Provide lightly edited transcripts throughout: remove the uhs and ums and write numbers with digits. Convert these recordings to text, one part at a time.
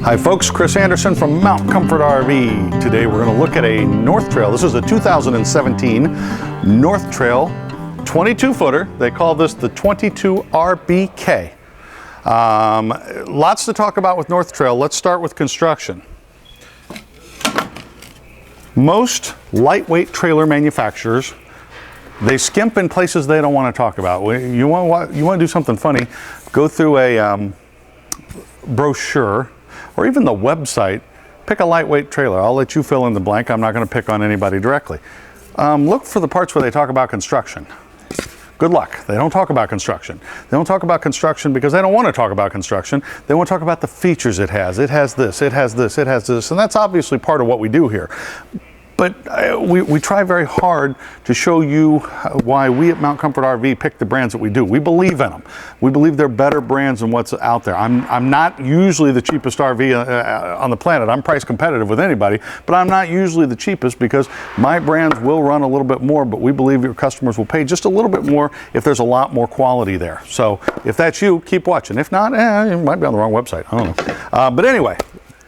Hi folks, Chris Anderson from Mount Comfort RV. Today we're going to look at a North Trail. This is a 2017 North Trail 22-footer. They call this the 22 RBK. Lots to talk about with North Trail. Let's start with construction. Most lightweight trailer manufacturers, they skimp in places they don't want to talk about. You want to do something funny, go through a brochure or even the website, pick a lightweight trailer. I'll let you fill in the blank. I'm not going to pick on anybody directly. Look for the parts where they talk about construction. Good luck. They don't talk about construction. They don't talk about construction because they don't want to talk about construction. They want to talk about the features it has. It has this, it has this, it has this, and that's obviously part of what we do here. But we try very hard to show you why we at Mount Comfort RV pick the brands that we do. We believe in them. We believe they're better brands than what's out there. I'm not usually the cheapest RV on the planet. I'm price competitive with anybody, but I'm not usually the cheapest because my brands will run a little bit more, but we believe your customers will pay just a little bit more if there's a lot more quality there. So if that's you, keep watching. If not, you might be on the wrong website. I don't know. But anyway,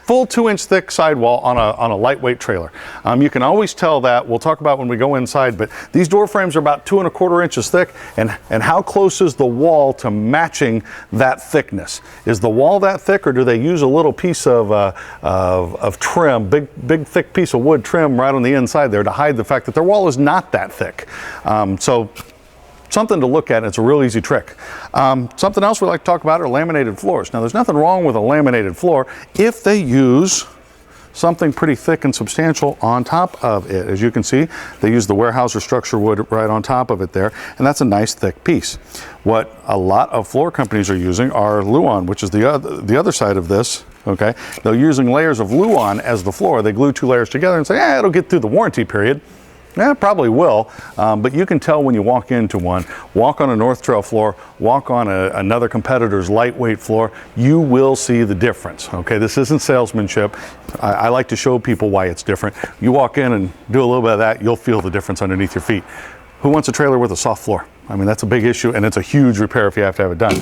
full 2-inch thick sidewall on a lightweight trailer. You can always tell that. We'll talk about when we go inside, but these door frames are about 2 1/4 inches thick, and how close is the wall to matching that thickness? Is the wall that thick, or do they use a little piece of trim, big thick piece of wood trim right on the inside there to hide the fact that their wall is not that thick? So something to look at, and it's a real easy trick. Something else we like to talk about are laminated floors. Now, there's nothing wrong with a laminated floor if they use something pretty thick and substantial on top of it. As you can see, they use the Weyerhaeuser structure wood right on top of it there, and that's a nice thick piece. What a lot of floor companies are using are Luan, which is the other side of this. Okay, they're using layers of Luan as the floor. They glue 2 layers together and say, it'll get through the warranty period. Yeah, it probably will, but you can tell when you walk into one. Walk on a North Trail floor, walk on another competitor's lightweight floor, you will see the difference. Okay, this isn't salesmanship. I like to show people why it's different. You walk in and do a little bit of that, you'll feel the difference underneath your feet. Who wants a trailer with a soft floor? I mean, that's a big issue, and it's a huge repair if you have to have it done.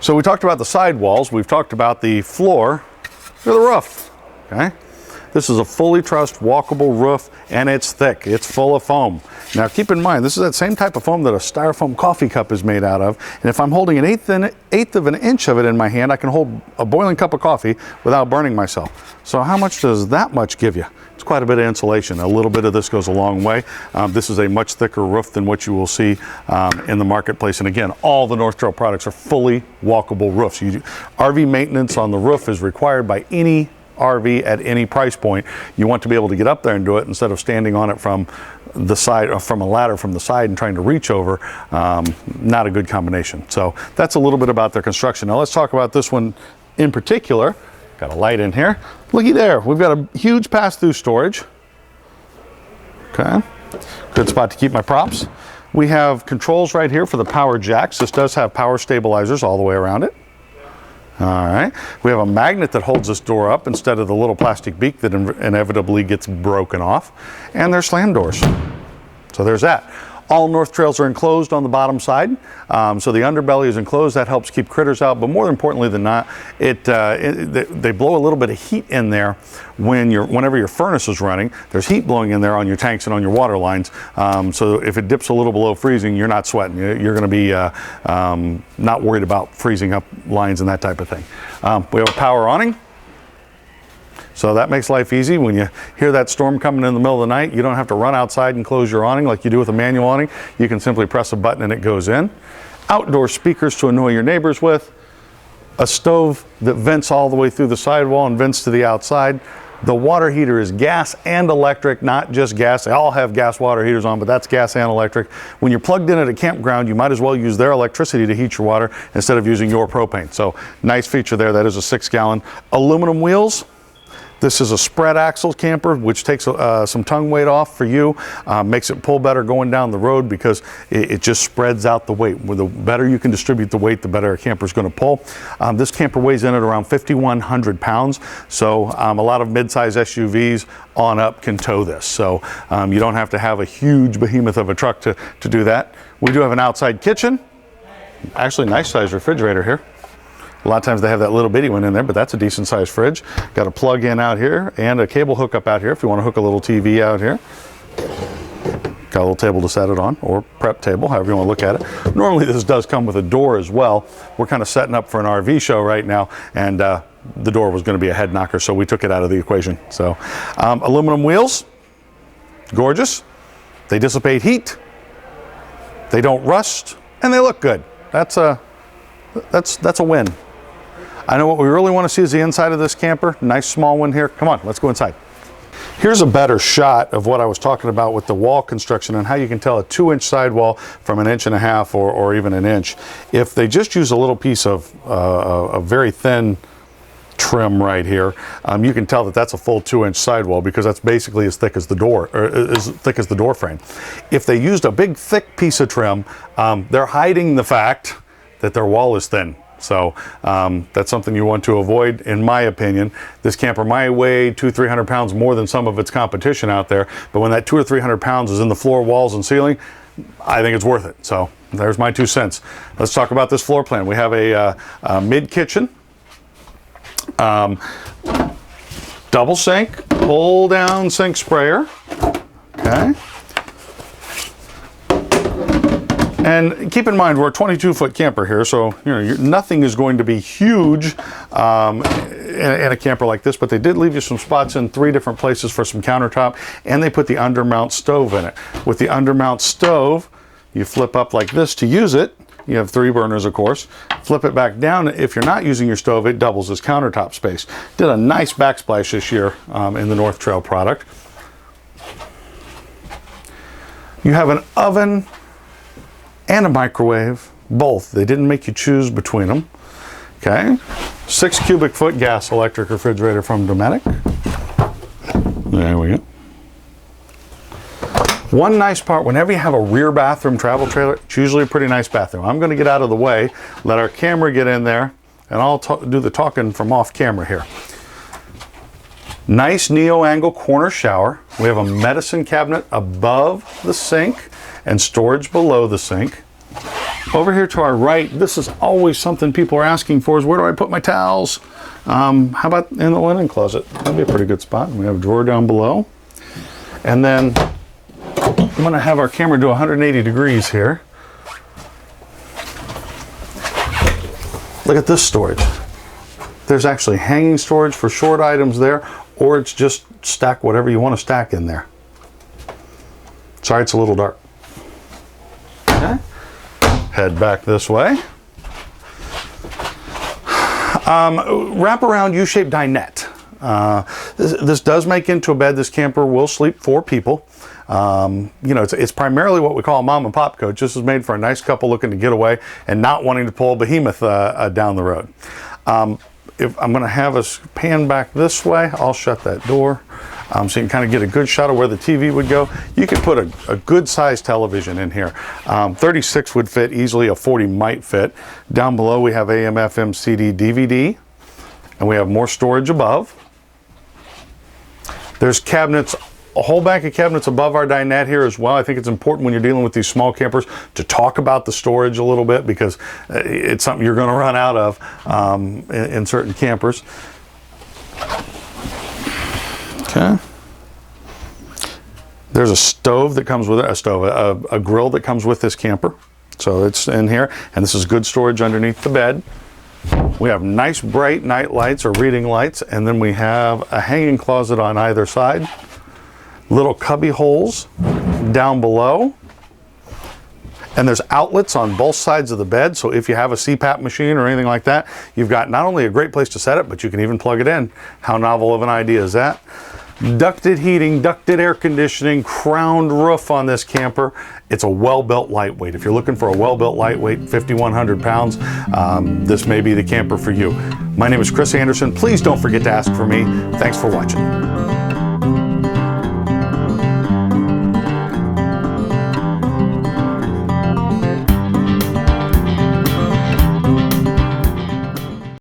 So we talked about the sidewalls, we've talked about the floor, or the roof, okay? This is a fully trussed walkable roof, and it's thick. It's full of foam. Now keep in mind, this is that same type of foam that a styrofoam coffee cup is made out of. And if I'm holding an eighth of an inch of it in my hand, I can hold a boiling cup of coffee without burning myself. So how much does that much give you? It's quite a bit of insulation. A little bit of this goes a long way. This is a much thicker roof than what you will see in the marketplace. And again, all the North Trail products are fully walkable roofs. RV maintenance on the roof is required by any RV at any price point. You want to be able to get up there and do it instead of standing on it from the side or from a ladder from the side and trying to reach over. Not a good combination. So that's a little bit about their construction. Now let's talk about this one in particular. Got a light in here. Looky there. We've got a huge pass-through storage. Okay. Good spot to keep my props. We have controls right here for the power jacks. This does have power stabilizers all the way around it. All right, we have a magnet that holds this door up instead of the little plastic beak that inevitably gets broken off. And they're slam doors. So there's that. All North Trails are enclosed on the bottom side. So the underbelly is enclosed. That helps keep critters out. But more importantly than not, they blow a little bit of heat in there whenever your furnace is running. There's heat blowing in there on your tanks and on your water lines. So if it dips a little below freezing, you're not sweating. You're going to be not worried about freezing up lines and that type of thing. We have a power awning. So that makes life easy. When you hear that storm coming in the middle of the night, you don't have to run outside and close your awning like you do with a manual awning. You can simply press a button and it goes in. Outdoor speakers to annoy your neighbors with. A stove that vents all the way through the sidewall and vents to the outside. The water heater is gas and electric, not just gas. They all have gas water heaters on, but that's gas and electric. When you're plugged in at a campground, you might as well use their electricity to heat your water instead of using your propane. So nice feature there. That is a 6-gallon. Aluminum wheels. This is a spread axle camper, which takes some tongue weight off for you, makes it pull better going down the road because it just spreads out the weight. The better you can distribute the weight, the better a camper is going to pull. This camper weighs in at around 5,100 pounds, so a lot of mid-size SUVs on up can tow this. So you don't have to have a huge behemoth of a truck to do that. We do have an outside kitchen. Actually, nice size refrigerator here. A lot of times they have that little bitty one in there, but that's a decent sized fridge. Got a plug in out here and a cable hookup out here if you want to hook a little TV out here. Got a little table to set it on, or prep table, however you want to look at it. Normally this does come with a door as well. We're kind of setting up for an RV show right now, and the door was going to be a head knocker, so we took it out of the equation. So aluminum wheels, gorgeous. They dissipate heat, they don't rust, and they look good. That's a win. I know what we really want to see is the inside of this camper. Nice small one here. Come on, let's go inside. Here's a better shot of what I was talking about with the wall construction and how you can tell a 2-inch sidewall from 1.5 inches or even an inch. If they just use a little piece of a very thin trim right here, you can tell that that's a full 2-inch sidewall because that's basically as thick as the door, or as thick as the door frame. If they used a big thick piece of trim, they're hiding the fact that their wall is thin. So that's something you want to avoid, in my opinion. This camper might weigh 200-300 pounds more than some of its competition out there, but when that 200 or 300 pounds is in the floor, walls, and ceiling, I think it's worth it. So there's my 2 cents. Let's talk about this floor plan. We have a mid-kitchen, double sink, pull-down sink sprayer. Okay. And keep in mind, we're a 22-foot camper here, so nothing is going to be huge in a camper like this, but they did leave you some spots in 3 different places for some countertop, and they put the undermount stove in it. With the undermount stove, you flip up like this to use it. You have 3 burners, of course. Flip it back down. If you're not using your stove, it doubles as countertop space. Did a nice backsplash this year in the North Trail product. You have an oven and a microwave, both. They didn't make you choose between them. Okay, 6 cubic foot gas electric refrigerator from Dinette. There we go. One nice part, whenever you have a rear bathroom travel trailer, it's usually a pretty nice bathroom. I'm going to get out of the way, let our camera get in there, and I'll do the talking from off camera here. Nice neo-angle corner shower. We have a medicine cabinet above the sink and storage below the sink. Over here to our right, this is always something people are asking for, is where do I put my towels? How about in the linen closet? That'd be a pretty good spot. We have a drawer down below. And then I'm going to have our camera do 180 degrees here. Look at this storage. There's actually hanging storage for short items there, or it's just stack whatever you want to stack in there. Sorry, it's a little dark. Okay. Head back this way. Wraparound U-shaped dinette. This does make into a bed. This camper will sleep 4 people. It's primarily what we call a mom and pop coach. This is made for a nice couple looking to get away and not wanting to pull a behemoth down the road. If I'm going to have us pan back this way, I'll shut that door so you can kind of get a good shot of where the TV would go. You could put a good sized television in here. 36 would fit easily, a 40 might fit. Down below we have AM, FM, CD, DVD, and we have more storage above. There's cabinets, a whole bank of cabinets above our dinette here as well. I think it's important when you're dealing with these small campers to talk about the storage a little bit, because it's something you're going to run out of in certain campers. Okay. There's a stove that comes with it, a grill that comes with this camper. So it's in here, and this is good storage underneath the bed. We have nice bright night lights or reading lights, and then we have a hanging closet on either side. Little cubby holes down below. And there's outlets on both sides of the bed, so if you have a CPAP machine or anything like that, you've got not only a great place to set it, but you can even plug it in. How novel of an idea is that? Ducted heating, ducted air conditioning, crowned roof on this camper. It's a well-built lightweight. If you're looking for a well-built lightweight, 5,100 pounds, this may be the camper for you. My name is Chris Anderson. Please don't forget to ask for me. Thanks for watching.